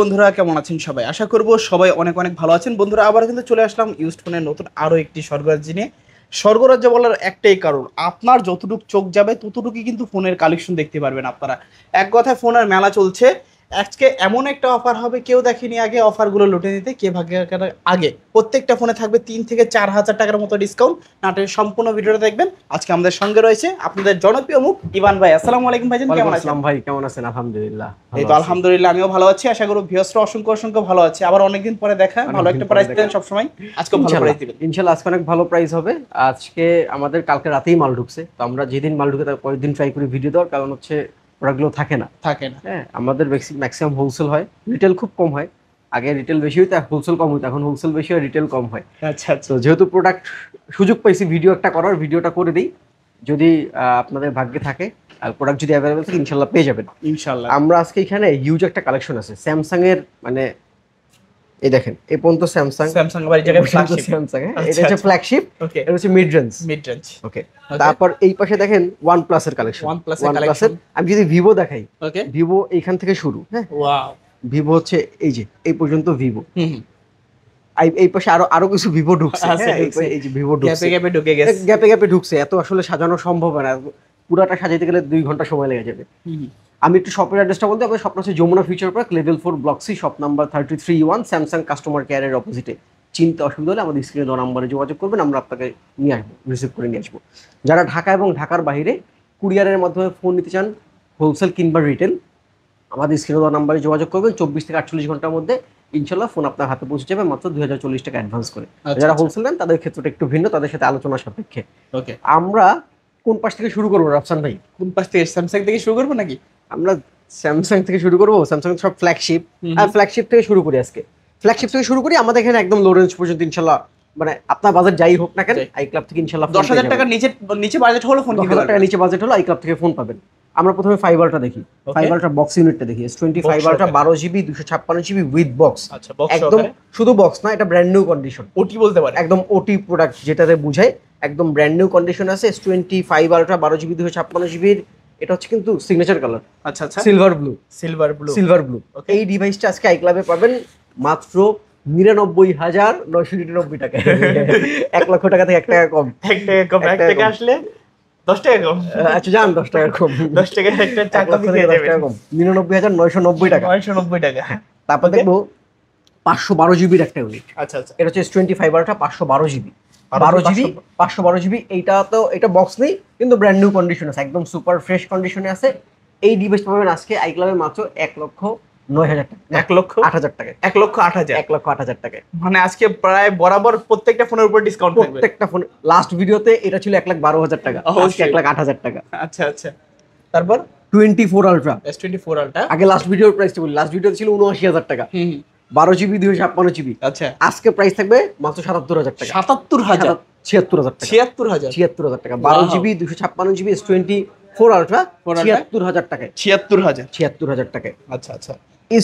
বন্ধুরা কেমন আছেন সবাই? আশা করব সবাই অনেক অনেক ভালো আছেন। বন্ধুরা আবার কিন্তু চলে আসলাম ইউজড ফোনের নতুন আরো একটি স্বর্গরাজ্য নিয়ে। স্বর্গরাজ্য বলার একটাই কারণ, আপনার যতটুকু চোখ যাবে ততটুকুই কিন্তু ফোনের কালেকশন দেখতে পারবেন আপনারা। এক কথায় ফোনের মেলা চলছে। আজকে এমন একটা অফার হবে কেউ দেখেনি আগে, অফারগুলো লুটে দিতে কে ভাগ্যের আগে। প্রত্যেকটা ফোনে থাকবে 3 থেকে 4 হাজার টাকার মতো ডিসকাউন্ট। নাটের সম্পূর্ণ ভিডিওটা দেখবেন। আজকে আমাদের সঙ্গে রয়েছে আপনাদের জনপ্রিয় মুখ ইভান ভাই। আসসালামু আলাইকুম ভাইজান, কেমন আছেন? ভাই কেমন আছেন? আলহামদুলিল্লাহ। এই তো আলহামদুলিল্লাহ, আমিও ভালো আছি। আশা করি ভিউয়ার্সরা অসংখ্য অসংখ্য ভালো আছে। আবার অনেকদিন পরে দেখা, ভালো একটা প্রাইস দেন সবসময়। আজকে ভালো প্রাইস দিবেন ইনশাআল্লাহ। আজকে অনেক ভালো প্রাইস হবে। আজকে আমাদের কালকে রাতেই মাল ঢুকছে, তো আমরা যেদিন মাল ঢুকে তার পরের দিন ট্রাই করি ভিডিও দেওয়ার, কারণ হচ্ছে প্রোডাক্টগুলো থাকে না। হ্যাঁ, আমাদের ম্যাক্সিমাম হোলসেল হয়, রিটেল খুব কম হয়। আগে রিটেল বেশি হইতো, হোলসেল কম হইতো, এখন হোলসেল বেশি হয়, রিটেল কম হয়। আচ্ছা আচ্ছা। তো যেহেতু প্রোডাক্ট সুযোগ পাইছি ভিডিও একটা করার, ভিডিওটা করে দিই। যদি আপনাদের ভাগ্যে থাকে আর প্রোডাক্ট যদি অ্যাভেলেবল থাকে ইনশাআল্লাহ পেয়ে যাবেন ইনশাআল্লাহ। আমরা আজকে এখানে হিউজ একটা কালেকশন আছে স্যামসাং এর, মানে এই দেখেন এই পর্যন্ত স্যামসাং আবার এই জায়গায় ফ্ল্যাগশিপ স্যামসাং, এটা হচ্ছে ফ্ল্যাগশিপ, ওকে, এটা হচ্ছে মিড রেঞ্জ। ওকে, তারপর এই পাশে দেখেন OnePlus এর কালেকশন। OnePlus এর আমি যদি ভিভো দেখাই, ওকে, ভিভো এইখান থেকে শুরু। হ্যাঁ, ওয়াও, ভিভো হচ্ছে এই যে এই পর্যন্ত ভিভো। এই পাশে আরো কিছু ভিভো ঢুকছে। এই যে ভিভো ঢুকছে, গ্যাপে গ্যাপে ঢুকছে। এত আসলে সাজানো সম্ভব না, পুরাটা সাজাইতে গেলে 2 ঘন্টা সময় লেগে যাবে। আমি একটু শপের অ্যাড্রেসটা বলতে, আপনার শপ হচ্ছে Jamuna future park, level 4 block C, shop number 33-1, Samsung customer কেয়ারের অপোজিটে। চিন্তা অসুবিধা হলে আমাদের স্ক্রিনে দেওয়া নাম্বারে যোগাযোগ করবেন, আমরা আপনাকে নিয়ে আসবো, রিসিভ করে নিয়ে আসবো। যারা ঢাকা এবং ঢাকার বাইরে কুরিয়ারের মাধ্যমে ফোন নিতে চান, হোলসেল কিংবা রিটেল, আমাদের স্ক্রিনে দেওয়া নাম্বারে যোগাযোগ করবেন। 24 থেকে 48 ঘন্টার মধ্যে ইনশাল্লাহ ফোন আপনার হাতে পৌঁছে যাবে মাত্র 2040 টাকা অ্যাডভান্স করে। যারা হোলসেল নেন তাদের ক্ষেত্রে একটু ভিন্ন, তাদের সাথে আলোচনা সাপেক্ষে। ওকে, আমরা কোন পাশ থেকে শুরু করবো রাফসান ভাই? কোন পাশ থেকে? স্যামসাং থেকে শুরু করবো নাকি? আমরা স্যামসাং থেকে শুরু করবো। স্যামসাং সব ফ্ল্যাগশিপ, আর ফ্ল্যাগশিপ থেকে শুরু করি আজকে। ফ্ল্যাগশিপ থেকে শুরু করি। আমাদের এখানে একদম লো রেঞ্জ পর্যন্ত ইনশাল্লাহ, মানে আপনার বাজেট যাই হোক না কেন, আই ক্লাব থেকে ইনশাল্লাহ 10,000 টাকার নিচে বাজেট হলো ফোন, 10,000 টাকার নিচে বাজেট হলো আই ক্লাব থেকে ফোন পাবেন। আমরা প্রথমে 5 আলট্রা দেখি। 5 আলট্রা বক্স ইউনিটটা দেখি। S25 ultra 12GB 256GB with box. আচ্ছা, একদম শুধু বক্স না, এটা ব্র্যান্ড নিউ কন্ডিশন, ওটি বলতে পারে, একদম ওটি প্রোডাক্ট যেটাতে বুঝায়, একদম ব্র্যান্ড নিউ কন্ডিশন আছে। S25 আলট্রা 12GB 256GB, এটা হচ্ছে কিন্তু সিগনেচার কালার। আচ্ছা আচ্ছা, সিলভার ব্লু। এই ডিভাইসটা আজকে আই ক্লাবে পাবেন মাত্র 99,999 টাকা। 1 লক্ষ টাকা থেকে 1 টাকা কম। 1 টাকা আসলে 10 টাকা কম। আচ্ছা যান, 10 টাকা কম, 10 টাকা একটা টাকা দিয়ে দেবেন, কম 99,990 টাকা। 990 টাকা। তারপর দেখবো 512GB একটা ইউনিট। আচ্ছা আচ্ছা, এটা হচ্ছে S25 আলট্রা 512GB। 512GB। এইটা তো এটা বক্স নেই, কিন্তু ব্র্যান্ড নিউ কন্ডিশন আছে, একদম সুপার ফ্রেশ কন্ডিশনে আছে। এই ডিভাইসটা পাবেন আজকে আই ক্লাবে মাত্র 1,09,000 টাকা। 1,08,000 টাকা। 1,08,000 টাকা। মানে আজকে প্রায় বরাবর প্রত্যেকটা ফোনের উপর ডিসকাউন্ট থাকবে। প্রত্যেকটা ফোন। লাস্ট ভিডিওতে এটা ছিল 1,12,000 টাকা, আজকে 1,08,000 টাকা। আচ্ছা আচ্ছা। তারপর 24 আলট্রা, S24 আলট্রা। আগে লাস্ট ভিডিওর প্রাইসটা বলি। লাস্ট ভিডিওতে ছিল 79,000 টাকা। 12GB 256GB। আচ্ছা, আজকে প্রাইস থাকবে মাত্র 77,000 টাকা। 77,000? 76,000 টাকা। 76,000 টাকা। 12GB 256GB S24 আলট্রা 76,000 টাকায়। 76,000 টাকায়। আচ্ছা আচ্ছা।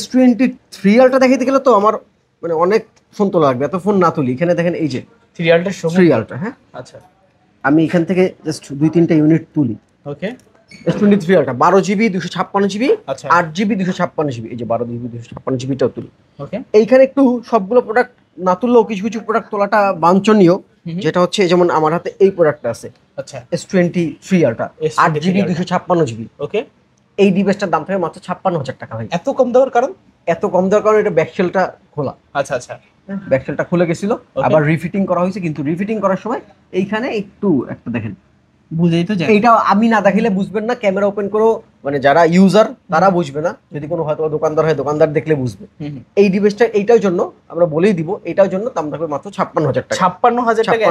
S23 আলট্রা দেখাইতে গেলে তো আমার মানে অনেক ফোন তোলা লাগবে, এত ফোন না তুলি। এখানে দেখেন এই যে 3 আলট্রা। হ্যাঁ আচ্ছা, আমি এখান থেকে জাস্ট 2-3টা ইউনিট তুলি। ওকে, S23 ultra 12GB 256GB, 8GB 256GB। এই যে 12GB 256GBটাও তুলি। ওকে, এইখানে একটু সবগুলো প্রোডাক্ট না তুললেও কিছু কিছু প্রোডাক্ট তোলাটা বাঞ্ছনীয়, যেটা হচ্ছে যেমন আমার হাতে এই প্রোডাক্টটা আছে। আচ্ছা, S23 আলট্রা 8GB 256GB। ওকে, এই ডিভাইসটার দাম থাকবে মাত্র 56,000 টাকা। ভাই এত কম দেওয়ার কারণ? এত কম দেওয়ার কারণ এটা ব্যাকশেলটা খোলা। আচ্ছা আচ্ছা, ব্যাকশেলটা খুলে গেছিল, আবার রিফিটিং করা হয়েছে, কিন্তু রিফিটিং করার সময় এইখানে একটু একটা দেখেন, বুঝেই তো যায়। এইটা আমি না দেখাইলে বুঝবেন না, ক্যামেরা ওপেন করো, মানে যারা ইউজার তারা বুঝবে না, যদি কোনো হয়তো দোকানদার হয় দোকানদার দেখলে বুঝবে। এই ডিভাইসটা এইটার জন্য আমরা বলেই দিব, এইটার জন্য দাম থাকবে মাত্র 56,000 টাকা। 56,000 টাকা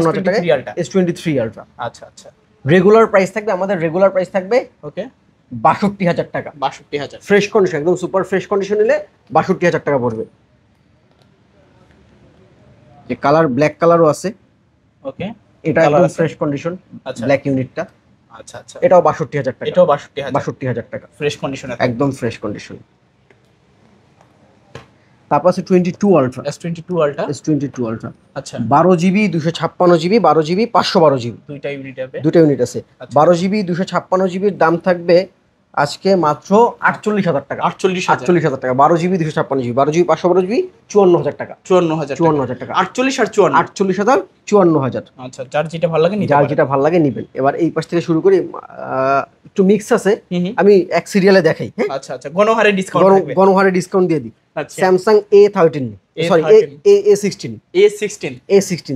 S23 আলট্রা। আচ্ছা আচ্ছা, রেগুলার প্রাইস থাকবে, আমাদের রেগুলার প্রাইস থাকবে ওকে 62,000 টাকা। 62,000 ফ্রেশ কন্ডিশন, একদম সুপার ফ্রেশ কন্ডিশন নিলে 62,000 টাকা পড়বে। এই কালার ব্ল্যাক কালারও আছে। ওকে, এটা একদম ফ্রেশ কন্ডিশন, ব্ল্যাক ইউনিটটা। আচ্ছা আচ্ছা, এটাও 62,000 টাকা। এটাও 62,000 টাকা ফ্রেশ কন্ডিশন, একদম ফ্রেশ কন্ডিশন। তারপর আছে 22 ultra, S22 ultra. S22 ultra আচ্ছা, 12GB 256GB, 12GB 512GB, দুইটা ইউনিট আছে। 12GB 256GB এর দাম থাকবে আজকে মাত্র 48,000 টাকা। 48,000 টাকা। 12GB 256GB, 12GB 512GB 54,000 টাকা। 54,000 টাকা। 48 আর 54। 48,000 54,000। আচ্ছা, যার যেটা ভালো লাগে নিতে যার পারেন। যেটা ভালো লাগে নিবেন। এবার এই পাশ থেকে শুরু করি, একটু মিক্স আছে, আমি এক সিরিয়ালে দেখাই। হ্যাঁ, আচ্ছা আচ্ছা, গণহারে ডিসকাউন্ট থাকবে। গণহারে ডিসকাউন্ট দিয়ে দিই। আচ্ছা, Samsung A13, sorry A16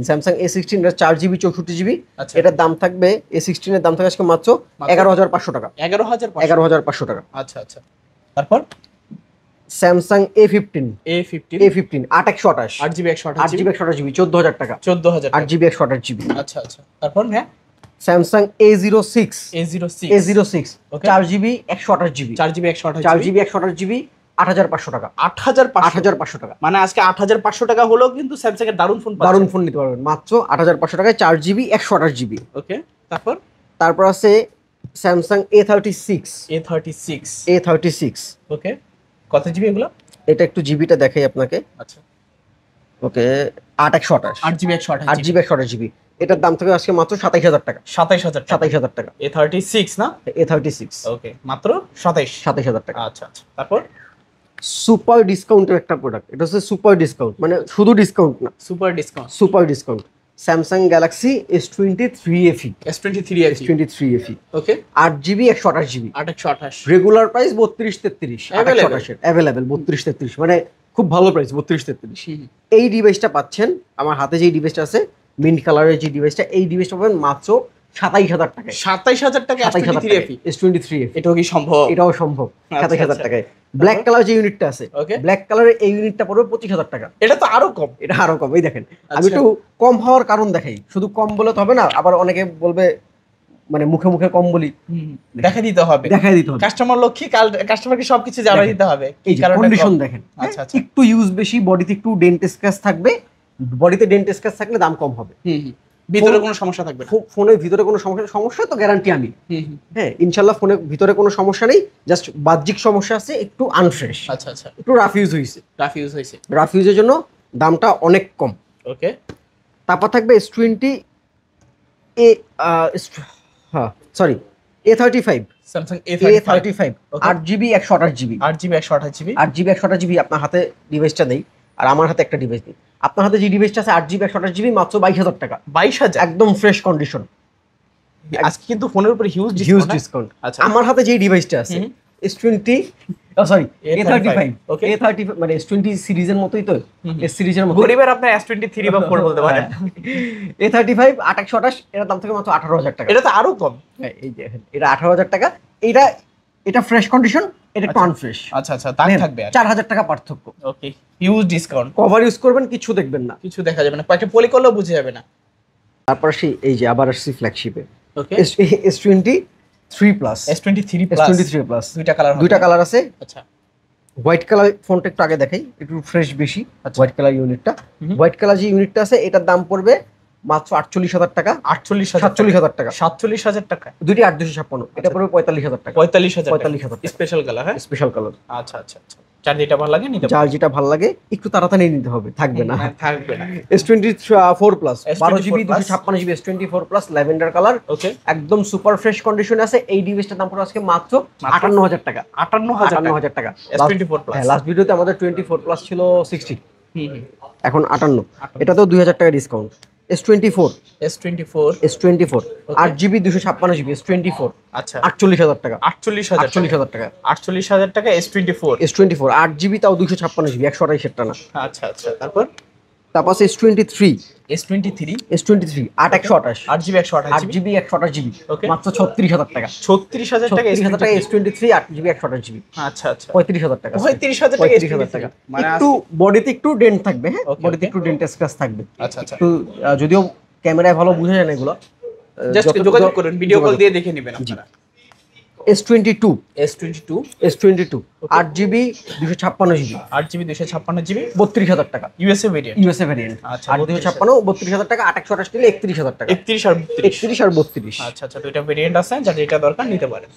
Samsung A16 এর 4GB 64GB। আচ্ছা, এটার দাম থাকবে, A16 এর দাম থাকবে আজকে মাত্র 11,500 টাকা। 11,500 টাকা। আচ্ছা আচ্ছা, তারপর Samsung A15 8/128 8GB 8GB 128GB 14,000 টাকা। 14,000 8GB 128GB। আচ্ছা আচ্ছা, তারপর হ্যাঁ স্যামসাং A06 ওকে, 4GB 128GB 4GB 128GB 8,500 টাকা। 8,500 টাকা। মানে আজকে 8,500 টাকা হলেও কিন্তু স্যামসাং এর দারুণ ফোন পাচ্ছেন। দারুণ ফোন নিতে পারবেন মাত্র 8,500 টাকায় 4GB 128GB। ওকে, তারপর আছে স্যামসাং A36 ওকে, কত জিবি এগুলো? এটা একটু জিবিটা দেখাই আপনাকে। আচ্ছা, ওকে, 8/128 8GB 8GB। এটার দাম থাকবে আজকে মাত্র 27,000 টাকা। 27,000 টাকা। A36 না? A36 ওকে, মাত্র 27,000 টাকা। আচ্ছা আচ্ছা, তারপর সুপার ডিসকাউন্টের একটা প্রোডাক্ট। এটা হচ্ছে সুপার ডিসকাউন্ট, মানে শুধু ডিসকাউন্ট না, super discount. Samsung Galaxy S23 FE। ওকে, 8GB 128GB 828 regular price 32-33 available 32-33, মানে খুব ভালো প্রাইস 32-33। এই ডিভাইসটা পাচ্ছেন, আমার হাতে যে ডিভাইসটা আছে মিন্ট কালারের যে ডিভাইসটা, এই ডিভাইসটা পাবেন মাত্র 27,000 টাকায়। 27,000 টাকা S23 FE। এটাও কি সম্ভব? এটাও সম্ভব 27,000 টাকায়। ব্ল্যাক কালার যে ইউনিটটা আছে, ব্ল্যাক কালারের এই ইউনিটটা পড়বে 25,000 টাকা। এটা তো আরো কম। এই দেখেন, আমি একটু কম হওয়ার কারণ দেখাই, শুধু কম বলে তো হবে না, আবার অনেকে বলবে মানে মুখে মুখে কম বলি, দেখাই দিতে হবে। কাস্টমার লক্ষ্মী, কাস্টমারকে সবকিছু জানাই দিতে হবে। এই কন্ডিশন দেখেন, একটু ইউজ বেশি, বডিতে একটু ডেন্ট স্ক্র্যাচ থাকবে, বডিতে ডেন্ট স্ক্র্যাচ থাকলে দাম কম হবে। ভিতরে কোনো সমস্যা থাকবে না। ফোনের ভিতরে কোনো সমস্যা তো গ্যারান্টি আমি। হ্যাঁ, ইনশাআল্লাহ ফোনের ভিতরে কোনো সমস্যা নেই, জাস্ট বাহ্যিক সমস্যা আছে, একটু আনফ্রেশ। আচ্ছা আচ্ছা, একটু রাফ ইউজের জন্য দামটা অনেক কম। ওকে, তারপর থাকবে S20 A35 Samsung A35 8GB 128GB 8GB আপনার হাতে ডিভাইসটা নেই, আর আমার হাতে একটা ডিভাইস নেই। আপনার হাতে যে ডিভাইসটা আছে 8GB 128GB মাত্র 22,000 টাকা। 22,000 একদম ফ্রেশ কন্ডিশন। আজকে কিন্তু ফোনের উপরে হিউজ ডিসকাউন্ট। আচ্ছা, আমার হাতে যে ডিভাইসটা আছে A35 মানে S20 সিরিজের মতোই তো, S সিরিজের মতো। গরিবের আপনার S23 বা 4 বলতে পারেন। A35 8/128 এর দাম থেকে মাত্র 18,000 টাকা। এটা তো আরো কম। এই যে এটা 18,000 টাকা। এটা ফ্রেশ কন্ডিশন, এটা একটু আনফ্রেশ। আচ্ছা আচ্ছা, দাম থাকবে 4,000 টাকা পার্থক্য। ওকে, হিউজ ডিসকাউন্ট। কভার ইউজ করবেন, কিছু দেখবেন না, কিছু দেখা যাবে না, কয়েকটা পলি করলেও বুঝে যাবে না। তারপর এই যে আবার আসছি ফ্ল্যাগশিপে। ওকে, S23 প্লাস দুইটা কালার আছে। আচ্ছা, হোয়াইট কালার ফোনটা একটু আগে দেখাই, একটু ফ্রেশ বেশি। হোয়াইট কালার ইউনিটটা, হোয়াইট কালার যে ইউনিটটা আছে এটার দাম পড়বে মাত্র 48,000 টাকা। 47,000 টাকা। 47,000 টাকা। দুইটি 8/256, এটা পড়বে 45,000 টাকা। 45,000 স্পেশাল কালার। হ্যাঁ, স্পেশাল কালার। আচ্ছা আচ্ছা আচ্ছা, যার যেটা ভালো লাগে নিতে পারেন। যার যেটা ভালো লাগে একটু তাড়াতাড়ি নিতে হবে, থাকবে না। S24 plus 12GB 256GB S24 plus lavender colour. Okay, একদম সুপার ফ্রেশ কন্ডিশনে আছে। এই ডিভাইসটার দাম পড়বে আজকে মাত্র 58,000 টাকা। 58,000 টাকা। S24 plus. লাস্ট ভিডিওতে আমাদের 24 প্লাস ছিল 60, এখন 58। এটাতেও 2,000 টাকা discount. S24 8GB 256GB S24, আচ্ছা, 48,000 টাকা। 48,000 টাকা। 48,000 টাকা S24 8GB তাও 256GB 128 এর টানা। আচ্ছা আচ্ছা, তারপর S23 8/128 8GB 128GB মাত্র 36,000 টাকা। 36,000 টাকা S23 8GB 128GB। আচ্ছা আচ্ছা, 35,000 টাকা। 35,000 টাকা, মানে একটু বডিতে একটু ডেন্ট থাকবে। হ্যাঁ, বডিতে একটু ডেন্ট স্ক্র্যাচ থাকবে। আচ্ছা আচ্ছা, একটু যদিও ক্যামেরায় ভালো বোঝা যায় না এগুলো, জাস্ট যোগাযোগ করুন, ভিডিও কল দিয়ে দেখে নেবেন আপনারা। S22 8GB 256GB 3256GB টাকা। USA variant. আচ্ছা, 256 টাকা। 828 নিলে 31,000 টাকা। 31 আর 32। আচ্ছা আচ্ছা, দুইটা ভেরিয়েন্ট আছে, যার যেটা দরকার নিতে পারেন।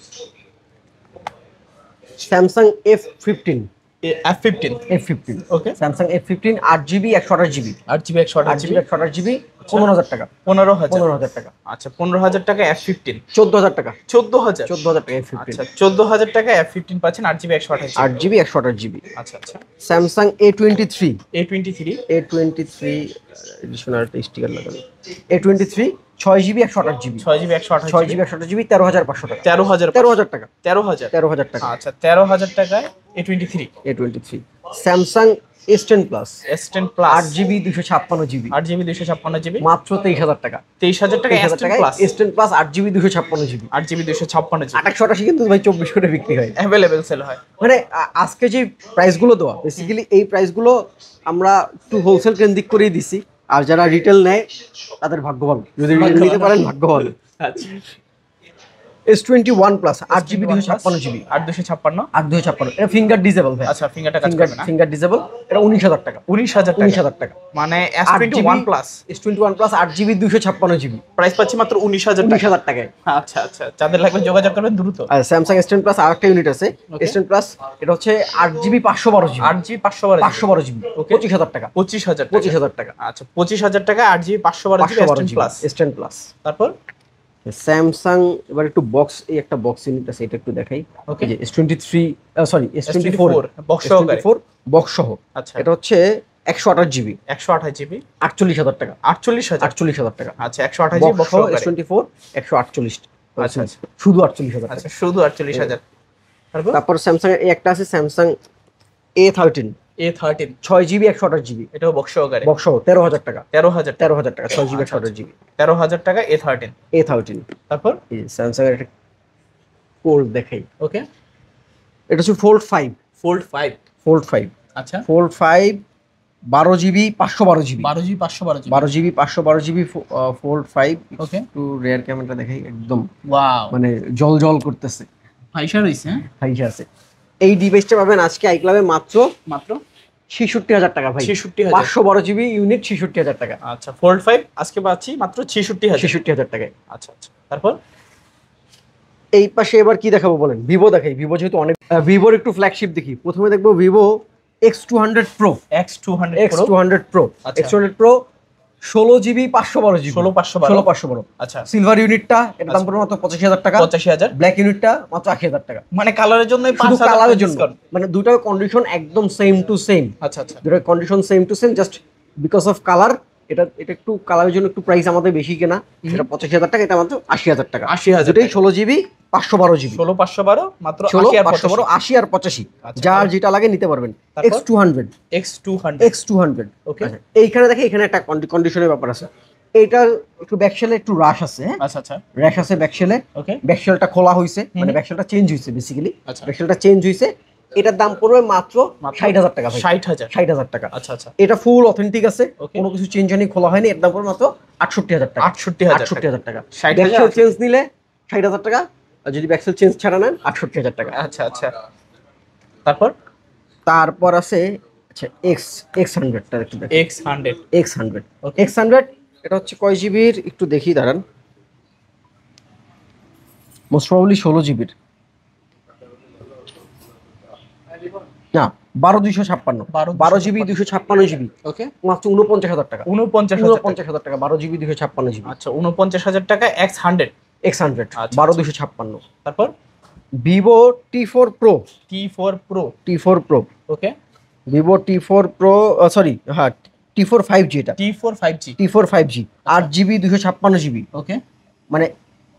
স্যামসাং F15 F15 F15 ওকে Samsung F15 8GB 128GB 8GB 128GB 8GB 15000 টাকা 15000 টাকা আচ্ছা 15000 টাকা F15 14000 টাকা 14000 টাকা F15 আচ্ছা 14000 টাকা F15 পাচ্ছেন 8GB 128GB 8GB 128GB আচ্ছা আচ্ছা Samsung A23 A23 additional sticker লাগানো A23 6GB 128GB 6GB 128GB 6GB 128GB 13500 টাকা 13000 টাকা 13000 টাকা আচ্ছা 13000 টাকায় A23 A23 Samsung S10 plus S10 plus 8GB 256GB 8GB 256GB মাত্র 23000 টাকা 23000 টাকা 23000 S10 টাকায় plus S10 plus 8GB 256GB 8GB 256GB 2888 কিন্তু ভাই 24 করে বিক্রি হয় अवेलेबल সেল হয় মানে আজকে যে প্রাইসগুলো দেওয়া বেসিক্যালি এই প্রাইসগুলো আমরা একটু হোলসেল কেন্দ্রিক করেই দিছি আর যারা রিটেল নেয় তাদের ভাগ্য ভালো যদি রিটেল নিতে পারেন ভাগ্য ভালো আচ্ছা S21 প্লাস 8GB 256GB 8256 8256 এটা ফিঙ্গার ডিসেবল ভাই আচ্ছা ফিঙ্গারটা কাজ করবে না ফিঙ্গার ডিসেবল এটা 19000 টাকা 19000 টাকা 19000 টাকা মানে S21 plus S21 plus 8GB 256GB price পাচ্ছি মাত্র 19000 টাকা 19000 টাকায় আচ্ছা আচ্ছা যাদের লাগবে যোগাযোগ করবেন দ্রুত আর স্যামসাং S10 প্লাস আরেকটা ইউনিট আছে Okay. S10 প্লাস এটা হচ্ছে 8GB 512GB 8GB 512 512GB Okay. 25000 টাকা 25000 টাকা 25000 টাকা আচ্ছা 25000 টাকা 8GB 512GB S10 plus S10 plus তারপর স্যামসাং এবার একটু বক্স এই একটা বক্স ইউনিট আছে এটা একটু দেখাই Okay. এই যে S23 সরি S24 বক্স সহকারে বক্স সহ আচ্ছা এটা হচ্ছে 128GB 128GB 48000 টাকা 48000 48000 টাকা আচ্ছা 128GB বক্স সহকারে S24 148 আচ্ছা, আচ্ছা। শুধু 48000 টাকা আচ্ছা শুধু 48000 তারপর তারপর স্যামসাং এই একটা আছে Samsung A13 A13 6GB 128GB এটাও বক্স সহকারে বক্স সহ 13000 টাকা 13000 টাকা 13000 টাকা 6GB আচ্ছা, 128GB 13000 টাকা A13 A13 তারপর এই স্যামসাং এর একটা ফোল্ড দেখাই ওকে এটা হচ্ছে ফোল্ড 5 ফোল্ড 5 ফোল্ড 5 আচ্ছা fold 5 12GB 512GB 12GB 512GB 12GB 512GB fold 5 ওকে একটু রেয়ার ক্যামেরা দেখাই একদম ওয়াও মানে জল জল করতেছে ফাইসা রইছে হ্যাঁ ফাইসা আছে এই ডিভাইসটা পাবেন আজকে আইক্লাবে মাত্র মাত্র 66000 টাকা ভাই 66000 512GB ইউনিট 66000 টাকা আচ্ছা ফোল্ড 5 আজকে পাচ্ছি মাত্র 66000 66000 টাকায় আচ্ছা আচ্ছা তারপর এই পাশে এবার কি দেখাবো বলেন ভিভো দেখাই ভিভো যেহেতু অনেক ভিভোর একটু ফ্ল্যাগশিপ দেখি প্রথমে দেখবো Vivo X200 Pro X200 X200 Pro আচ্ছা। X200 Pro 16GB 512GB 16512 16512 আচ্ছা সিলভার ইউনিটটা এটা দাম পড়বে মাত্র 85000 টাকা 85000 ব্ল্যাক ইউনিটটা মাত্র 80000 টাকা মানে কালারের জন্য শুধু কালারের জন্য মানে দুটার কন্ডিশন একদম সেম টু সেম আচ্ছা আচ্ছা দুটার condition same to same just because of colour এটা এটা একটু কালারের জন্য একটু প্রাইস আমাদের বেশি কেনা এটা 85000 টাকা এটা মাত্র 80000 টাকা 80000 দুটোই 16GB 512GB 16512 মাত্র 16 80 আর 512 85 80 আর 85 আচ্ছা। যার যেটা লাগে নিতে পারবেন তারপর? X200 X200 Okay. আচ্ছা, এইখানে দেখে এখানে একটা কন্ডিশনের ব্যাপার আছে এইটা একটু ব্যাকশেলে একটু রাশ আছে হ্যাঁ আচ্ছা আচ্ছা র্যাশ আছে ব্যাকশেলে ওকে ব্যাকশেলটা খোলা হয়েছে মানে ব্যাকশেলটা চেঞ্জ হয়েছে বেসিক্যালি আচ্ছা। ব্যাকশেলটা চেঞ্জ হয়েছে এটার দাম পড়বে মাত্র 60000 টাকা ভাই 60000 60000 টাকা আচ্ছা আচ্ছা এটা ফুল অথেন্টিক আছে Okay. কোনো কিছু চেঞ্জ হয়নি খোলা হয়নি এর দাম পড়বে মাত্র 68000 টাকা 68000 68000 টাকা 60,000 ব্যাকশেল চেঞ্জ নিলে 60000 টাকা আর যদি ব্যাকশেল চেঞ্জ ছাড়া নেন 68000 টাকা আচ্ছা আচ্ছা তারপর তারপর আছে আচ্ছা X100 টা একটু দেখেন X100 X100 Okay. X100 এটা হচ্ছে কয় জিবির একটু দেখি দাঁড়ান মোস্ট প্রবাবলি 16GB না 12256 12GB 256GB ওকে মাত্র 49000 টাকা 49000 টাকা 12GB 256GB আচ্ছা 49000 টাকা X100 X100 আচ্ছা। 12256 তারপর Vivo T4 Pro T4 Pro T4 Pro ওকে Vivo T4 Pro সরি হ্যাঁ T4 5G এটা T4 5G T4 5G 8GB 256GB ওকে মানে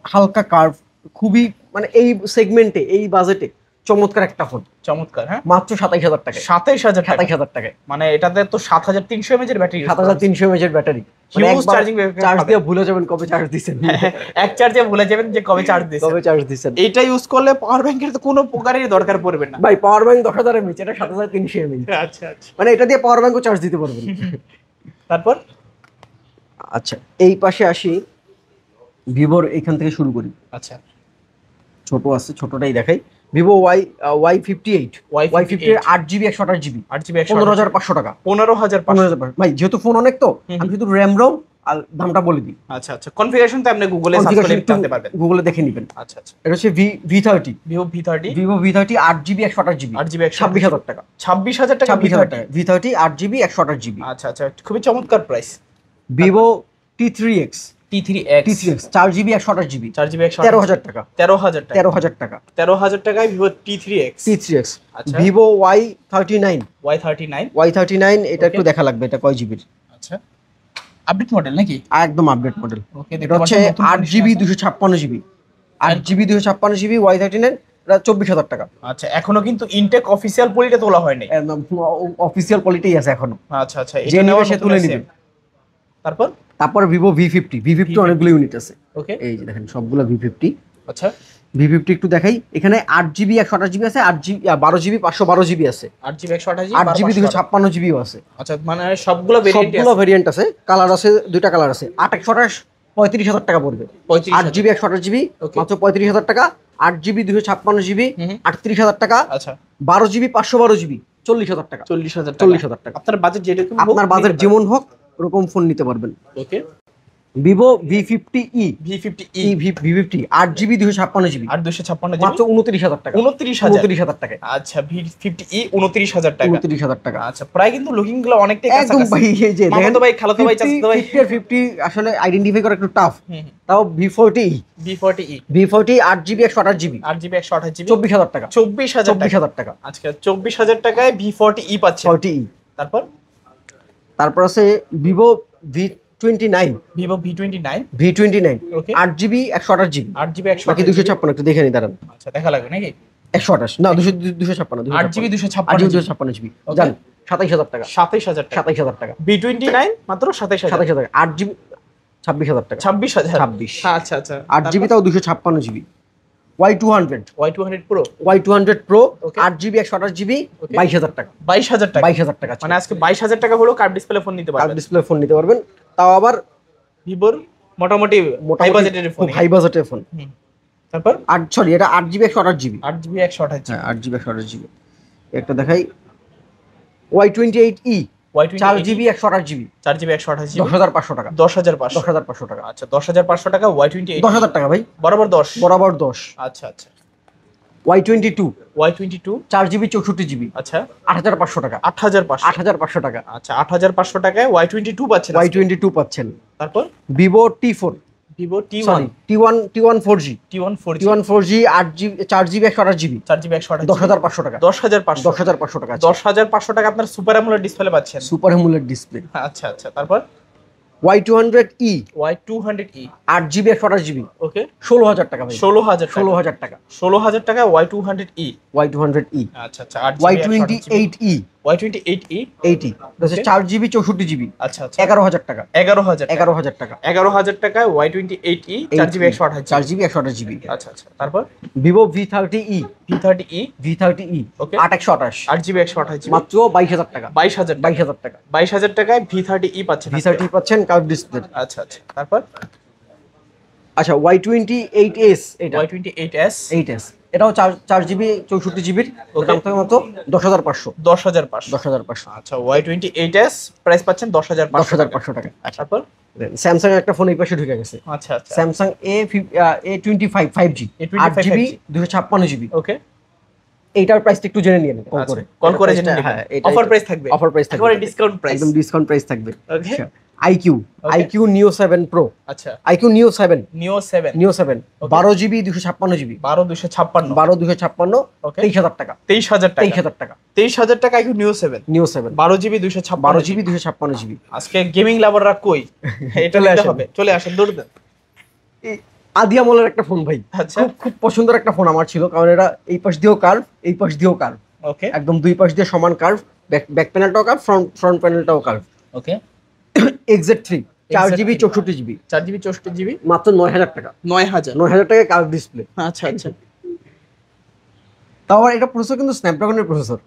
হালকা কার্ভ খুবই মানে এই সেগমেন্টে এই বাজেটে চমৎকার একটা ফোন চমৎকার হ্যাঁ মাত্র 27000 টাকায় 27000 টাকা 27000 টাকায় মানে এটাতে তো 7300 mAh এর ব্যাটারি 7300 mAh এর battery Huge charging backup charge পাবেন। দিয়ে ভুলে যাবেন কবে চার্জ দিবেন এক চার্জে ভুলে যাবেন যে কবে চার্জ দিয়েছে কবে চার্জ দিবেন এটা ইউজ করলে পাওয়ার ব্যাংকের তো কোনো প্রকারের দরকার পড়বে না ভাই পাওয়ার ব্যাংক 10000 mAh এটা 7300 mAh আচ্ছা আচ্ছা মানে এটা দিয়ে পাওয়ার ব্যাংকও চার্জ দিতে পারবেন তারপর আচ্ছা এই পাশে আসি ভিভোর এখান থেকে শুরু করি আচ্ছা ছোট আছে ছোটটাই দেখাই Vivo Y58 Y58 8GB 128GB 8GB 15500 টাকা 15500 15000 ভাই যেহেতু ফোন অনেক তো আমি শুধু র্যাম রম আর দামটা বলে দিই। আচ্ছা আচ্ছা, কনফিগারেশন তো আপনি গুগলে সার্চ করে জানতে পারবেন, গুগলে দেখে নেবেন। আচ্ছা আচ্ছা, এটা হচ্ছে V30, Vivo V30, Vivo V30 8GB 128GB, 8GB 26,000 টাকা, 26,000 টাকা, 26,000 টাকা V30 8GB 128GB। আচ্ছা আচ্ছা, খুবই চমৎকার price. Vivo T3X, T3X 4GB 128GB, 4GB 13,000 টাকা, 13,000 টাকা, 13,000 টাকা, 13,000 টাকায় ভিভো T3X। আচ্ছা, ভিভো Y39, Y39 এটা একটু দেখা লাগবে, এটা কয় জিবির? আচ্ছা, আপডেট মডেল নাকি? একদম আপডেট মডেল। ওকে, এটা হচ্ছে 8GB 256GB, 8GB 256GB Y39, এটা 24,000 টাকা। আচ্ছা, এখনো কিন্তু ইনটেক অফিসিয়াল পলিটা তোলা হয়নি, একদম অফিসিয়াল কোয়ালিটি আছে এখনো। আচ্ছা আচ্ছা, যে নেবে সে তুলে নেবে। তারপর ভিভো V50 অনেকগুলো ইউনিট আছে। ওকে, এই যে দেখেন সবগুলো V50। আচ্ছা, V50 একটু দেখাই, এখানে 8GB 128GB আছে, 8GB 12GB 512GB আছে, 8GB 128GB, 8GB 256GB আছে। আচ্ছা, মানে সবগুলো ভেরিয়েন্ট আছে, কালার আছে, দুইটা কালার আছে। 8/128 35,000 টাকা পড়বে, 8GB 128GB মাত্র 35,000 টাকা, 8GB 256GB 38,000 টাকা, আচ্ছা, 12GB 512GB 40,000 টাকা, 40,000 টাকা। আপনার বাজেট যেরকম, আপনার বাজেট যেমন হোক ওরকম ফোন নিতে পারবেন। ওকে, Vivo V50e, V50 8GB 256GB আর 256GB মাত্র 29,000 টাকা, 29,000 টাকা। আচ্ছা, V50e 29,000 টাকা, 29,000 টাকা। আচ্ছা, প্রায় কিন্তু লুকিং গুলো অনেকটাই একদম ভাই, এই যে মামাতো ভাই, খালাতো ভাই, চাচাতো ভাই, 50 আর 50 আসলে আইডেন্টিফাই করা একটু টাফ। তাও V40 8GB 128GB 8GB 128GB 24,000 টাকা, 24,000 টাকা। আজকে 24,000 টাকায় V40e পাচ্ছেন। 40e। তারপর আছে ভিভো V29, ভিভো V29 ওকে, 8GB 128GB 8GB বাকি 256, একটু দেখে নি দাঁড়ান। আচ্ছা, দেখা লাগবে নাকি? 128 না, 256, 8GB 256GB জান 27,000 টাকা, 27,000 টাকা। V29 মাত্র 27,000 টাকা, 8GB 26,000 টাকা, 26,000। আচ্ছা আচ্ছা, 8GB তাও 256GB। Y200 Pro, Y200 Pro 8GB 128GB 22,000 টাকা, 22,000 টাকা। মানে আজকে 22,000 টাকা হলো কার্ভ ডিসপ্লে ফোন নিতে পারবেন, ডিসপ্লে ফোন নিতে পারবেন, তাও আবার ভিভোর মোটামুটি হাই বাজেটের ফোন, হাই বাজেটের ফোন। তারপর এটা 8GB 128GB, 8GB 128GB, 8GB 128GB। একটা দেখাই Y28e 4GB 128GB 4GB 128GB 10,500 টাকা, 10,500 টাকা। আচ্ছা, 10,500 টাকা Y28, 10,000 টাকা ভাই, বরাবর 10। আচ্ছা আচ্ছা, Y22 4GB 64GB আচ্ছা, 8,500 টাকা, 8,500 টাকা। আচ্ছা, 8,500 টাকায় Y22 পাচ্ছেন, Y22 পাচ্ছেন। তারপর Vivo T4, Vivo T1 4G 8GB 4GB 128GB 10,500 টাকা, 10,500 টাকা। 10,500 টাকা আপনার সুপার অ্যামোলেড ডিসপ্লে পাচ্ছেন, সুপার অ্যামোলেড ডিসপ্লে। আচ্ছা আচ্ছা, তারপর Y200e 8GB 128GB ওকে, 16,000 টাকা ভাই, 16,000 টাকা, 16,000 টাকা Y200e। আচ্ছা আচ্ছা, Y28e 80 4GB 64GB আচ্ছা আচ্ছা, 11,000 টাকা, 11,000 টাকা, 11,000 টাকায় Y28e 4GB 128GB। আচ্ছা আচ্ছা, তারপর ভিভো V30e ওকে, 8/128 8GB 128GB মাত্র 22,000 টাকা, 22,000 টাকা। 22,000 টাকায় V30e পাচ্ছেন, V30 পাচ্ছেন কার্ভ ডিসপ্লে। আচ্ছা আচ্ছা, তারপর আচ্ছা Y28s, এটা Y28s, এটাও 4GB 64GB, দাম থাকে মাত্র 10,500, 10,500। আচ্ছা, Y28s প্রাইস পাচ্ছেন 10,500 টাকা। তারপর স্যামসাং এর একটা ফোন এই পাশে ঢুকে গেছে। আচ্ছা আচ্ছা, Samsung A25 5G 8GB 256GB ওকে, এইটার প্রাইসটা একটু জেনে নিন কল করে জেনে নিন। অফার প্রাইস থাকবে, একবারে ডিসকাউন্ট প্রাইস, একদম ডিসকাউন্ট প্রাইস থাকবে। ওকে, IQ Neo 7 Pro, আচ্ছা, IQ Neo 7 12GB 256GB 12,256 ওকে, 23,000 টাকা, 23,000 টাকা IQ Neo 7 12GB 256GB। আজকে গেমিং লাভাররা কই, এটা নিতে হবে, চলে আসেন, দৌড় দেন। আদিয়ামলের একটা ফোন ভাই, আচ্ছা, খুব পছন্দের একটা ফোন আমার ছিল, কারণ এটা এই পাশ দিয়েও কার্ভ, এই পাশ দিয়েও কার্ভ, ওকে, একদম দুই পাশ দিয়ে সমান কার্ভ, ব্যাক প্যানেলটাও কার্ভ, ফ্রন্ট প্যানেলটাও curve. Okay, XZ3 4GB 64GB মাত্র 9,000 টাকা, 9,000 টাকায় কার্ভ ডিসপ্লে। আচ্ছা আচ্ছা, তাও আবার এটা প্রসেসর কিন্তু স্ন্যাপড্রাগনের প্রসেসর,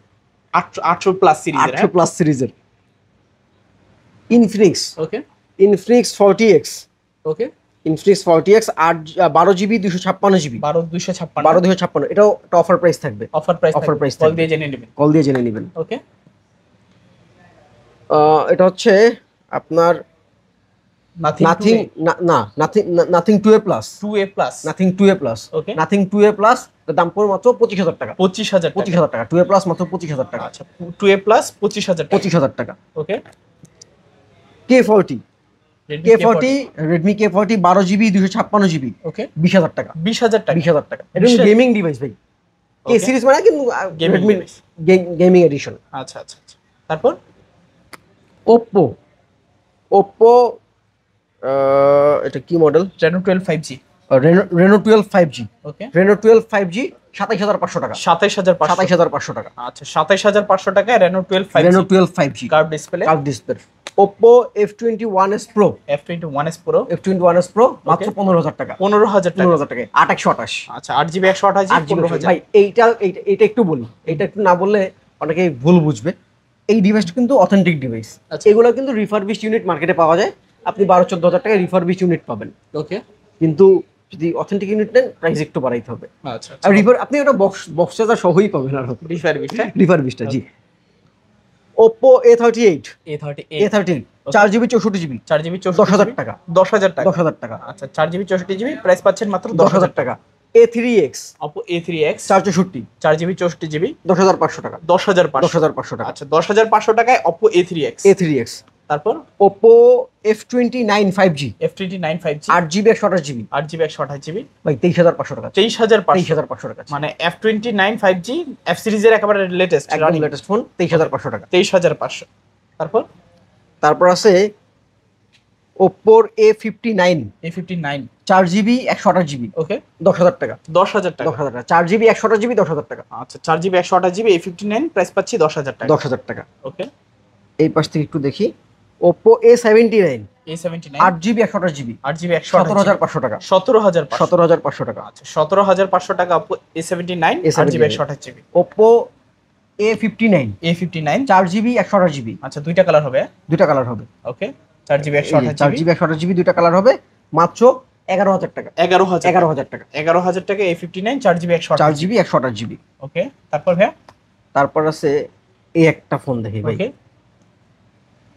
800+ সিরিজের, 800+ সিরিজের। Infinix ওকে, 40X ওকে, 40X 12GB 256GB 12,256, এটাও অফার প্রাইস থাকবে, অফার প্রাইস কল দিয়ে জেনে নেবেন, ওকে। এটা হচ্ছে আপনার নাথিং না nothing 2A plus 2A plus nothing 2A plus ওকে নাথিং 2A প্লাস দাম পড়বে মাত্র 25000 টাকা 25000 টাকা 2A প্লাস মাত্র 25000 টাকা আচ্ছা 2A প্লাস 25000 টাকা 25000 টাকা ওকে K40 Redmi K40 12GB 256GB ওকে 20000 টাকা 20000 টাকা 20000 টাকা এটা গেমিং ডিভাইস ভাই K সিরিজ মানে কিন্তু Redmi গেমিং এডিশন আচ্ছা আচ্ছা তারপর Oppo এটা কি model Reno 12 5G Reno 12 5G ওকে Reno 12 5G 27500 টাকা 27500 টাকা আচ্ছা 27500 টাকায় Reno 12 5G Reno 12 5G curve display Oppo F21s Pro F21s Pro মাত্র 15000 টাকা 15000 টাকা 828 আচ্ছা 8GB 128GB 15000 ভাই এইটা একটু বলি এইটা একটু না বললে অনেকে ভুল বুঝবে এই ডিভাইসটা কিন্তু অথেন্টিক ডিভাইস আচ্ছা। এগুলো কিন্তু রিফারবিশড ইউনিট মার্কেটে পাওয়া যায় আপনি 12-14 হাজার টাকায় রিফারবিশড ইউনিট পাবেন ওকে কিন্তু যদি অথেন্টিক ইউনিট নেন প্রাইস একটু বাড়াইতে হবে আচ্ছা আর আপনি ওটা বক্স চার্জার সহই পাবেন আর রিফারবিশডটা জি Oppo A38 4GB 64GB 4GB 10000 টাকা 10000 টাকা আচ্ছা 4GB 64GB প্রাইস পাচ্ছেন মাত্র 10000 টাকা A3X Oppo A3X 4GB 64GB 10500 টাকা 10500 টাকা আচ্ছা 10500 টাকায় Oppo A3X তারপর Oppo F29 5G F29 5G 8GB 128GB 8GB 128GB ভাই 23500 টাকা 23500 টাকা মানে F29 5G F সিরিজের একেবারে লেটেস্ট একদম লেটেস্ট ফোন 23500 টাকা 23500 তারপর আছে Oppo A59 4GB 128GB ওকে 10000 টাকা 10000 টাকা 4GB 128GB 10000 টাকা আচ্ছা 4GB 128GB A59 প্রাইস পাচ্ছি 10000 টাকা 10000 টাকা ওকে এই পাশ থেকে একটু দেখি Oppo A79 8GB 128GB 8GB 17500 টাকা 17500 টাকা আচ্ছা 17500 টাকা Oppo A79 8GB 128GB Oppo A59 4GB 128GB আচ্ছা দুইটা কালার হবে ওকে 4GB 128GB দুইটা কালার হবে মাত্র 11000 টাকা 11000 টাকা A59 4GB 128GB ওকে তারপর আছে এই একটা ফোন দেখি ভাই ওকে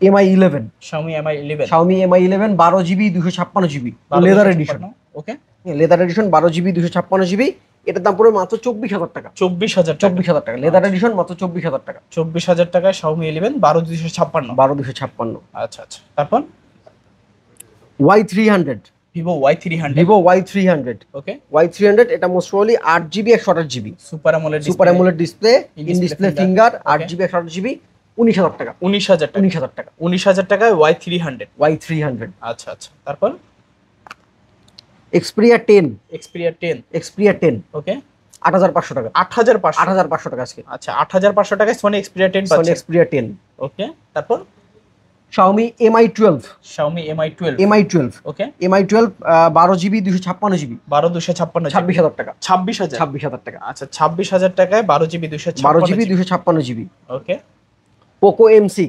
Mi11 Xiaomi Mi11 12GB 256GB leather edition ওকে লেদার এডিশন 12GB 256GB এটার দাম পড়বে মাত্র 24000 টাকা 24000 টাকা লেদার এডিশন মাত্র 24000 টাকা 24000 টাকায় Xiaomi 11 12256 আচ্ছা তারপর Y300 Vivo Y300 ওকে Y300 এটা most probably 8GB 128GB super AMOLED display in display finger 8GB 128GB 19000 টাকা 19000 টাকায় Y300 আচ্ছা তারপর Xperia 10 ওকে 8500 টাকা 8500 টাকা আজকে আচ্ছা 8500 টাকায় Sony Xperia 10 পাচ্ছেন Xperia 10 ওকে তারপর Xiaomi Mi12 ওকে Mi12 12GB 256GB 26000 টাকা 26000 টাকা আচ্ছা 26000 টাকায় 12GB 256GB ওকে Poco M6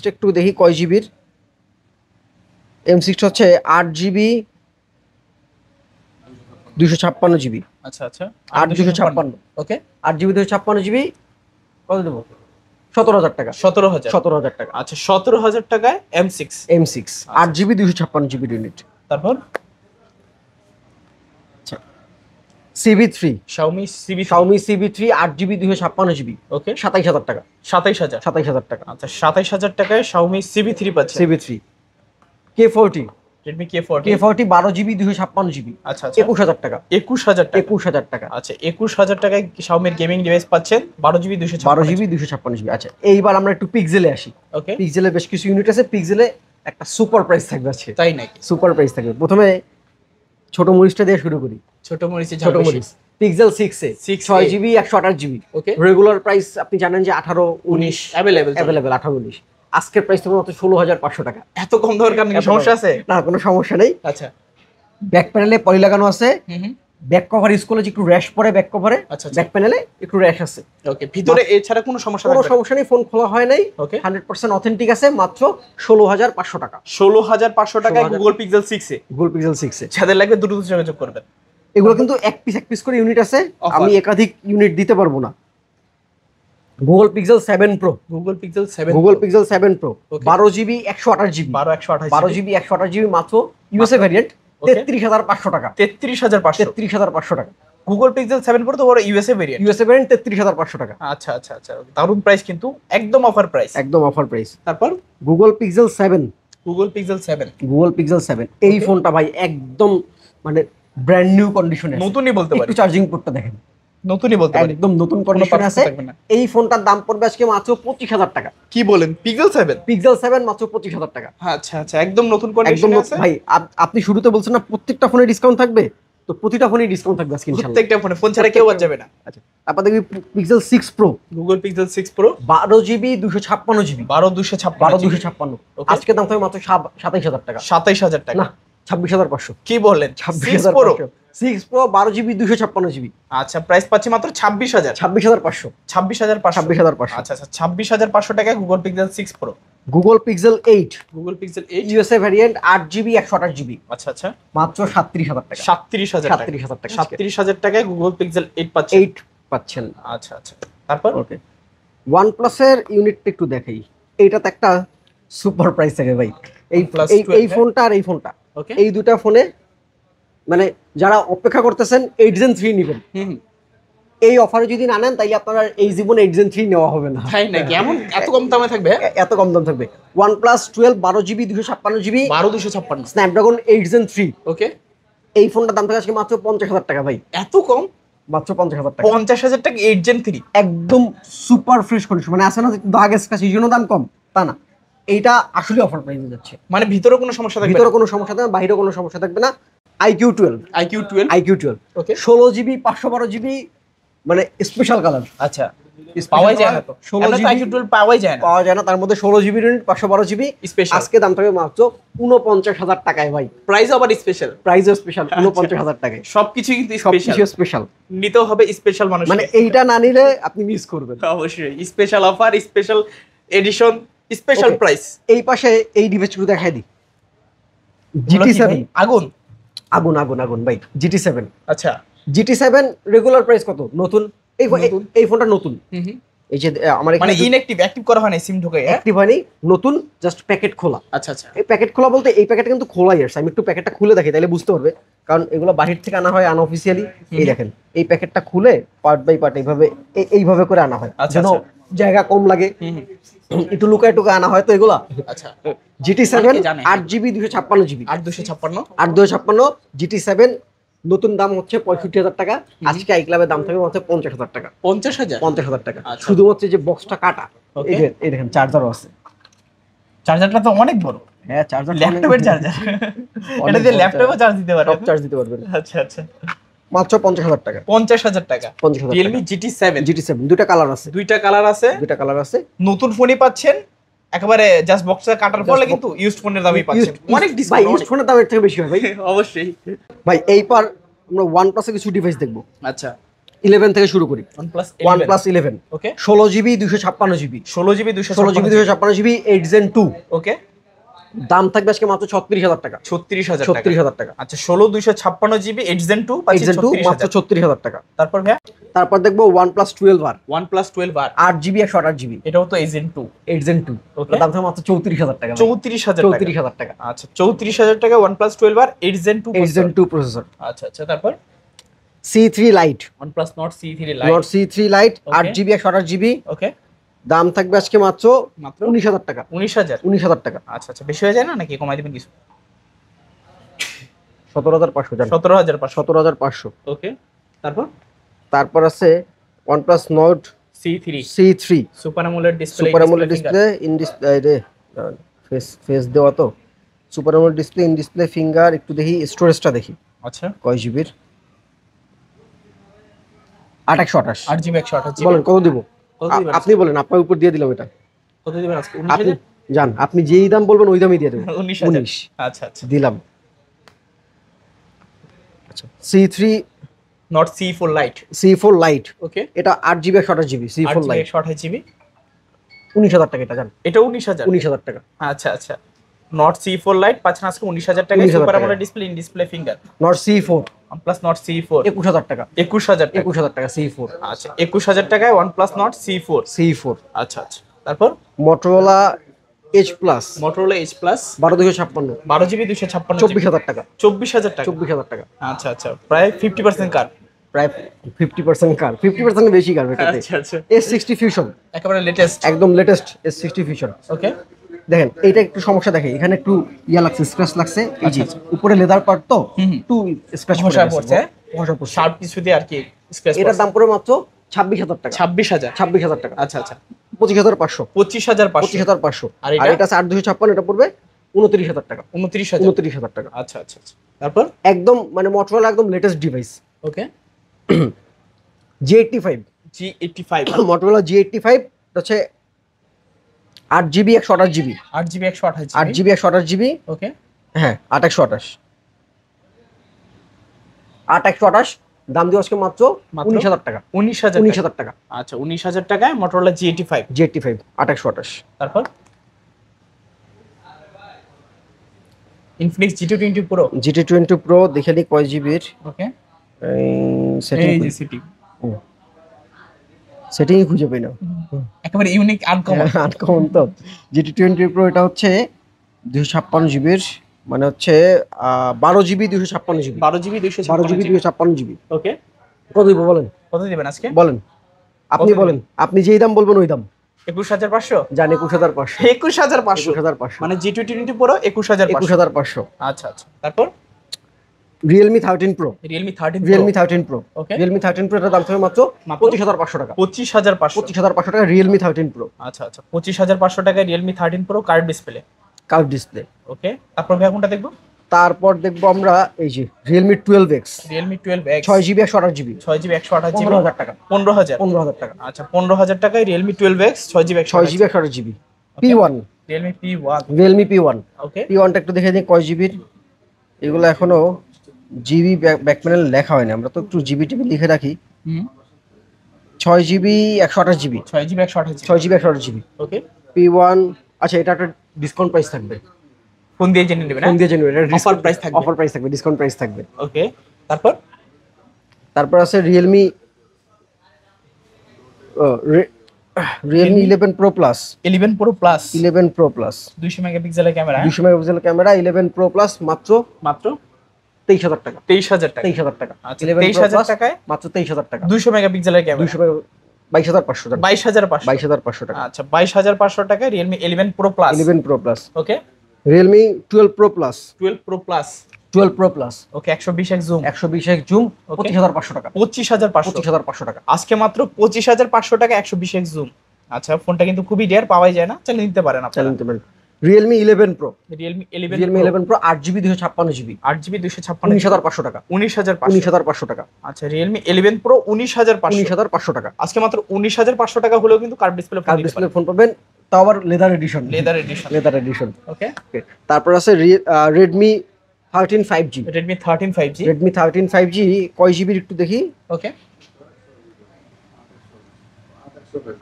টা একটু দেখি কয় জিবির M6 টা হচ্ছে 8GB 256GB আচ্ছা 8256 ওকে 8GB 256GB কত দেব 17000 টাকা 17000 টাকা আচ্ছা 17000 টাকায় M6 8GB 256GB ইউনিট তারপর CV3 Xiaomi CV3 8GB 256GB ওকে 27000 টাকা 27000 টাকা আচ্ছা 27000 টাকায় Xiaomi CV3 পাচ্ছেন CV3 K40 Redmi K40 12GB 256GB আচ্ছা 21000 টাকা 21000 টাকা আচ্ছা 21000 টাকায় Xiaomi এর গেমিং ডিভাইস পাচ্ছেন 12GB 256GB আচ্ছা এইবার আমরা একটু পিক্সেলে আসি ওকে পিক্সেলে বেশ কিছু ইউনিট আছে পিক্সেলে একটা সুপার প্রাইস থাকবে আছে তাই নাকি সুপার প্রাইস থাকবে প্রথমে ছোট মরিচটা দিয়ে শুরু করি ছোট মরিচ পিক্সেল 6 এ 6GB 128GB ওকে রেগুলার প্রাইস আপনি জানেন যে 18 19 अवेलेबल 18 19 আজকের প্রাইস তো মাত্র 16500 টাকা এত কম দেওয়ার কারণে কি সমস্যা আছে না কোনো সমস্যা নেই আচ্ছা ব্যাক প্যানেলে পলি লাগানো আছে ব্যাক কভার ইউজ করলে একটু র্যাশ পড়ে ব্যাক কভারে ব্যাক প্যানেলে একটু র্যাশ আছে ওকে ভিতরে এছাড়া কোনো সমস্যা নেই ফোন খোলা হয় নাই 100% অথেন্টিক আছে মাত্র 16500 টাকা 16500 টাকায় Google Pixel 6 এ যাদের লাগবে দ্রুত যোগাযোগ করবেন এগুলো কিন্তু এক পিস করে ইউনিট আছে আমি একাধিক ইউনিট দিতে পারবো না Google pixel 7 pro, Google pixel 7, Google pixel 7 pro 12 GB 128 GB, 12 GB 128 GB মাত্র ইউএসএ ভ্যারিয়েন্ট 33500 টাকা, 33500 টাকা। গুগল পিক্সেল 7 প্রো তো বড় ইউএসএ ভেরিয়েন্ট, 33500 টাকা। আচ্ছা আচ্ছা আচ্ছা, দারুন প্রাইস, কিন্তু একদম অফার প্রাইস, একদম অফার প্রাইস। তারপর Google pixel 7, Google pixel 7, Google pixel 7 এই ফোনটা ভাই একদম মানে ব্র্যান্ড নিউ কন্ডিশনে, নতুনই বলতে পারি, একটু চার্জিং পোর্টটা দেখেন, নতুনই বলতে পারি, একদম নতুন কন্ডিশনে আছে। এই ফোনটার দাম পড়বে আজকে মাত্র 25000 টাকা। কি বলেন, পিক্সেল 7? পিক্সেল 7 মাত্র 25000 টাকা। আচ্ছা আচ্ছা, একদম নতুন একদম কন্ডিশনে আছে ভাই। আপনি শুরুতে বলছেন না প্রত্যেকটা ফোনে ডিসকাউন্ট থাকবে, তো প্রতিটা ফোনে ডিসকাউন্ট থাকবে আজকে ইনশাআল্লাহ। প্রত্যেকটা ফোনে, ফোন ছাড়া কেউ আর যাবে না। আচ্ছা, তারপর দেখবি pixel 6 pro, Google pixel 6 pro 12 GB 256 GB, 12256, আজকে দাম থাকবে মাত্র 27000 টাকা। 27000 টাকা না, 26500। কি বলেন, 26500 প্রো 6 প্রো 12 জিবি 256 জিবি, আচ্ছা, প্রাইস পাচ্ছি মাত্র 26500, 26500, 26500। আচ্ছা আচ্ছা, 26500 টাকায় Google pixel 6 pro. Google pixel 8, Google pixel 8 USA variant 8 GB 128 GB, আচ্ছা আচ্ছা, মাত্র 37000 টাকা। 37000 টাকা, 37000 টাকা, 37000 টাকায় গুগল পিক্সেল 8 পাচ্ছেন। 8 পাচ্ছেন। আচ্ছা আচ্ছা, তারপর ওকে, OnePlus এর ইউনিটটা একটু দেখাই। এইটাতে একটা সুপার প্রাইস থাকে ভাই। এই OnePlus এই 12, ফোনটা আর এই ফোনটা, ওকে, এই দুটা ফোনে মানে যারা অপেক্ষা করতেছেন 8 Gen 3 নেবেন, এই অফারে যদি না নেন তাইলে আপনার এই জীবনে 8 Gen 3 নেওয়া হবে না। তাই নাকি? এমন এত কম দামে থাকবে? এত কম দাম থাকবে। OnePlus 12 12 GB 256 GB, 12256, Snapdragon 8 Gen 3, ওকে। এই ফোনটার দাম থাকে আজকে মাত্র 50000 টাকা ভাই। এত কম? মাত্র 50000 টাকা। 50000 টাকা 8 Gen 3, একদম সুপার ফ্রেশ কন্ডিশন, মানে আছে না যে দাগ স্ক্র্যাচ এই জন্য দাম কম, তা না, এইটা আসলে অফার প্রাইসে যাচ্ছে। মানে ভিতরে কোনো সমস্যা থাকবে না? ভিতরে কোনো সমস্যা থাকবে না, বাইরে কোনো সমস্যা থাকবে না। iQOO 12, ওকে, 16 জিবি 512 জিবি, মানে স্পেশাল কালার। আচ্ছা, পাওয়াই যায় না তো, 16 আমরা তো iQOO 12 পাওয়াই যায় না, পাওয়া যায় না। তার মধ্যে 16 জিবি ইউনিট 512 জিবি স্পেশাল। আজকে দাম থাকবে মাত্র 49000 টাকায় ভাই। প্রাইস আবার স্পেশাল, প্রাইসও স্পেশাল 49000 টাকায়। সবকিছু কিন্তু সবকিছু স্পেশাল, স্পেশাল, নিতেও হবে স্পেশাল মানুষ, মানে এইটা না নিলে আপনি মিস করবেন। অবশ্যই special offer, special edition, special Okay. Price. এই পাশে এই ডিভাইসগুলো দেখাই দিই। GT7 আগুন আগুন আগুন আগুন ভাই, GT7। আচ্ছা, GT7 রেগুলার প্রাইস কত? নতুন নতুন। এই ফোনটা নতুন। এই যে আমার মানে এখানে ইনঅ্যাক্টিভ, অ্যাক্টিভ করা হয় না সিম ঢোকে? অ্যাক্টিভ হয়নি, নতুন, জাস্ট প্যাকেট খোলা। আচ্ছা আচ্ছা, এই প্যাকেট খোলা বলতে এই প্যাকেটটা কিন্তু খোলাই আসছে। আমি একটু প্যাকেটটা খুলে দেখি তাহলে বুঝতে পারবে, কারণ এগুলো বাহির থেকে আনা হয় আনঅফিসিয়ালি। এই দেখেন, এই প্যাকেটটা খুলে পার্ট বাই পার্ট এইভাবে করে আনা হয়, আচ্ছা, যেন আচ্ছা। জায়গা কম লাগে, একটু লুকায় টুকায় আনা হয় তো এগুলা। আচ্ছা, GT7 অনেকে জানে। 8 জিবি 256 জিবি, 8256, 8256 GT7, নতুন দাম হচ্ছে 65000 টাকা। আজকে আইক্লাবের দাম থাকবে মাত্র 50000 টাকা। 50000 টাকা, আচ্ছা। শুধুমাত্র যে বক্সটা কাটা। Okay. এই দেখেন চার্জারও আছে। চার্জারটা তো অনেক বড়, হ্যাঁ চার্জার, ল্যাপটপের চার্জার, এটা দিয়ে ল্যাপটপে চার্জ দিতে পারবে? সব চার্জ দিতে পারবেন। আচ্ছা আচ্ছা, মাত্র 50000 টাকা। 50000 টাকা, 50000 Realme GT7, দুইটা কালার আছে, দুইটা কালার আছে, নতুন ফোনই পাচ্ছেন একেবারে জাস্ট বক্সটা কাটার ফলে, কিন্তু ইউজড ফোনের দামই পাচ্ছেন, অনেক ভাই। ডিসকাউন্ট। ইউজ ফোনের দাম এর থেকে বেশি হয় ভাই। অবশ্যই। ভাই এইবার আমরা OnePlus এর কিছু ডিভাইস দেখবো। আচ্ছা, 11 থেকে শুরু করি। OnePlus 11, ওকে, 16 GB 256 GB, 16 GB 256 GB 8 Gen 2, ওকে, দাম থাকবে আজকে মাত্র 36000 টাকা। 36000 টাকা। আচ্ছা, 16 256 জিবি 8 Gen 2 8 Gen 2 মাত্র 36000 টাকা। তারপর ভাই, তারপর দেখবো OnePlus 12R, 12R 8 GB 128 GB, এটাও তো 8 Gen 2, 8 Gen 2, Okay. দাম থাকবে মাত্র 34000 টাকা। 34000 টাকা। আচ্ছা, 34000 টাকা OnePlus 12R 8 Gen 2 8 Gen 2 processor. আচ্ছা আচ্ছা, তারপর C3 Lite, OnePlus Nord C3 Nord Lite, C3 Lite, Okay. 8 GB 128 GB, okay, দাম থাকবে আজকে মাত্র 19000 টাকা। 19000 টাকা। আচ্ছা আচ্ছা, বেশি হয়ে যায় না নাকি? কমাই দিবেন কিছু? 17500 জান, 17500, 17500। ওকে, তারপর তারপর আছে OnePlus Nord C3 super AMOLED display, super AMOLED display in display, face দেওয়া তো, super AMOLED display in display finger. একটু দেখি স্টোরেজটা দেখি আচ্ছা, কয় জিবির। 828 8GB 128GB, বলেন কত দিব? কত দিবেন? আপনি বলেন, আপনার উপর দিয়ে দিলাম এটা। কত দিবেন আজকে? আপনি 19000, জান, আপনি যেই দাম বলবেন ওই দামই দিয়ে দেবো। 19000। আচ্ছা আচ্ছা, দিলাম। আচ্ছা, C3 Nord C4 Lite, C4 Lite, ওকে, এটা 8 GB 128 GB C4 8GB Lite, 128GB, 19000 টাকা। এটা জান, এটা 19000। 19000 টাকা। আচ্ছা আচ্ছা, Nord C4 Lite পাচ্ছেন আজকে 19000 টাকায়, 19,000 সুপার টাকায়। AMOLED display in display finger. Nord C4 OnePlus Nord C4 21,000 টাকা। 21,000 টাকা। 21,000 টাকা C4। আচ্ছা 21,000 টাকায় OnePlus Nord C4। C4। আচ্ছা আচ্ছা, তারপর Motorola Edge Plus Motorola Edge Plus 12,256 12GB 256 24,000 টাকা। 24,000 টাকা। 24,000 টাকা। আচ্ছা আচ্ছা, প্রায় 50% কার। প্রায় 50% কার, 50% বেশি কার এটাতে। আচ্ছা আচ্ছা, S60 Fusion একেবারে লেটেস্ট। একদম লেটেস্ট S60 Fusion। ওকে, দেখেন এইটা একটু সমস্যা, দেখে এখানে একটু ইয়া লাগছে, স্ক্র্যাচ লাগছে, এই যে আচ্ছা, উপরে লেদার পার্ট তো একটু স্ক্র্যাচ ঘষা পড়ছে, ঘষা পড়ছে। শার্প কিছু দিয়ে আর কি স্ক্র্যাচ। এটার দাম পড়ে মাত্র 26,000 টাকা। 26,000। 26,000 টাকা। আচ্ছা আচ্ছা, 25,500। 25,500। 25,500। আর আর এটা আছে 8,256, এটা পড়বে 29,000 টাকা। 29,000। 29,000 টাকা। আচ্ছা আচ্ছা আচ্ছা, তারপর একদম মানে Motorola একদম লেটেস্ট ডিভাইস। ওকে, G85 G85 Motorola G85 এটা হচ্ছে 8GB 128GB 8GB 128GB 8GB 128GB। ওকে, হ্যাঁ 8/128 8/128 দাম দিয়ে আজকে মাত্র 19,000 টাকা। 19,000। 19,000 টাকা। আচ্ছা 19,000 টাকায় Motorola G85। G85 8/128। তারপর Infinix GT20 Pro। GT20 Pro দেখে নি কয় জিবির। ওকে, সেটিং এই যে সিটি সেটিং খুঁজে পাই না, একেবারে ইউনিক আনকমন। আনকমন তো। GT20 Pro এটা হচ্ছে 256 জিবির, মানে হচ্ছে 12GB 256GB 12GB 12GB 256GB। ওকে, কত দিব বলেন? কত দিবেন আজকে? বলেন, আপনি বলেন, আপনি যেই দাম বলবেন ওই দাম। 21,500। জানি 21,500। 21,500 21,500 মানে G20 Pro 21,500। 21,500। আচ্ছা আচ্ছা, তারপর Realme 13 Pro Realme 13 Realme 13 Pro ওকে, Realme 13 Pro এর দাম থাকবে মাত্র 25,500 টাকা। 25,500। 25,500 টাকা Realme 13 Pro। আচ্ছা আচ্ছা, 25,500 টাকায় Realme 13 Pro curve display. Curve display. Okay, তারপর ভাই কোনটা দেখবো? তারপর দেখবো আমরা এই যে Realme 12X Realme 12X 6GB 128GB 6GB 128GB 15,000 টাকা। 15,000। 15,000 টাকা। আচ্ছা 15,000 টাকায় Realme 12X 6GB 6GB 128GB P1 Realme P1 Realme P1 ওকে, P1 টা একটু দেখে দিই কয় জিবির। এগুলো এখনো জিবি ব্যাক প্যানেল লেখা হয়নি, আমরা তো একটু জিবি টিবি লিখে রাখি। 6GB 128GB 6GB 128GB 6GB 128GB ওকে, P1। আচ্ছা এটা একটা ডিসকাউন্ট প্রাইস থাকবে, ফোন দিয়ে জেনে নেবেন। ফোন দিয়ে জেনুইন অফার প্রাইস থাকবে। অফার প্রাইস থাকবে, ডিসকাউন্ট প্রাইস থাকবে। ওকে, তারপর তারপর আছে Realme Realme 11 Pro Plus 11 Pro Plus 11 Pro Plus 200 মেগাপিক্সেলের camera 200 megapixel camera 11 Pro Plus মাত্র মাত্র 23,000 টাকা। 23,000 টাকা। 23,000 টাকা। আচ্ছা 11 Pro 23,000 Plus টাকায় মাত্র 23,000 টাকা। 200 মেগাপিক্সেলের ক্যামেরা 22,500 টাকা। 22,500। 22,500 টাকা। আচ্ছা 22,500 টাকায় Realme 11 Pro Plus 11 Pro Plus ওকে, Realme 12 Pro Plus 12 Pro Plus 12 Pro Plus ওকে, 120x জুম 120x জুম 25,500 টাকা। 25,500। 25,500 টাকা। আজকে মাত্র 25,500 টাকা 120x জুম। আচ্ছা ফোনটা কিন্তু খুবই রেয়ার, পাওয়াই যায় না, চাইলে নিতে পারেন আপনারা। চ্যালেঞ্জ দেবেন। Realme 11 Pro Realme Realme 11 Pro 8GB 256GB 8GB 256 19,500 টাকা। 19,500। 19,500 টাকা। আচ্ছা Realme 11 Pro 19,500। 19,500 টাকা। আজকে মাত্র 19,500 টাকা হলেও কিন্তু curve display curve display phone পাবেন, তাও আবার leather edition. Leather edition leather edition. Okay, তারপর আছে Redmi 13 5G Redmi 13 5G Redmi 13 5G কয় জিবির একটু দেখি। ওকে,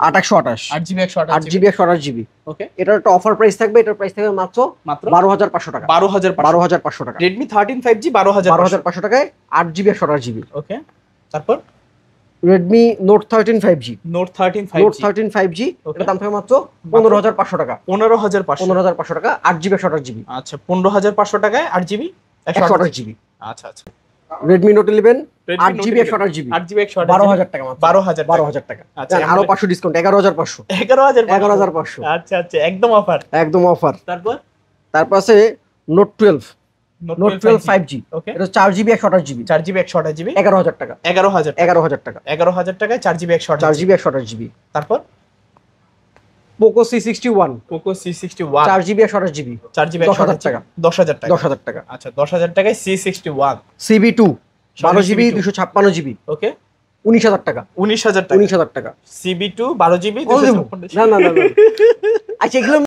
8/128 8GB 128GB 8GB 128GB ওকে, এটার একটা অফার প্রাইস থাকবে, এটার প্রাইস থাকবে মাত্র 12,500 টাকা। 12,500 টাকা। Redmi 13 5G 12,500 12,500 টাকায় 8GB 128GB। ওকে, তারপর Redmi Note 13 5G Note 13 Note 5G 13 5G Okay. এটার দাম থাকবে মাত্র 15,500 টাকা। 15,500 15,500 টাকা 8GB 128GB আচ্ছা 15,500 টাকায় 8GB 128GB। আচ্ছা আচ্ছা, Redmi Note 11 Redmi 8GB Note 128GB 8GB 128GB 12,000 টাকা মাত্র। 12,000 12,000 টাকা। আচ্ছা, আরো 500 ডিসকাউন্ট 11,500 11,500 11,500 আচ্ছা আচ্ছা, একদম অফার। একদম অফার। তারপর তারপর আছে Note 12 Note 12 5G ওকে, এটা 4GB 128GB 4GB 128GB 11,000 টাকা। 11,000 11,000 টাকা 11,000 টাকায় 4GB 128GB 4GB 128GB। তারপর Poco C61 Poco C61 4GB 128GB 4GB 10,000 টাকা। 10,000 টাকা 10,000 টাকা। আচ্ছা 10,000 টাকায় C61 CB2 12GB CB2 256GB ওকে, 19,000 টাকা। 19,000 টাকা 19,000 টাকা। CB2 12GB না না না না। আচ্ছা এগুলো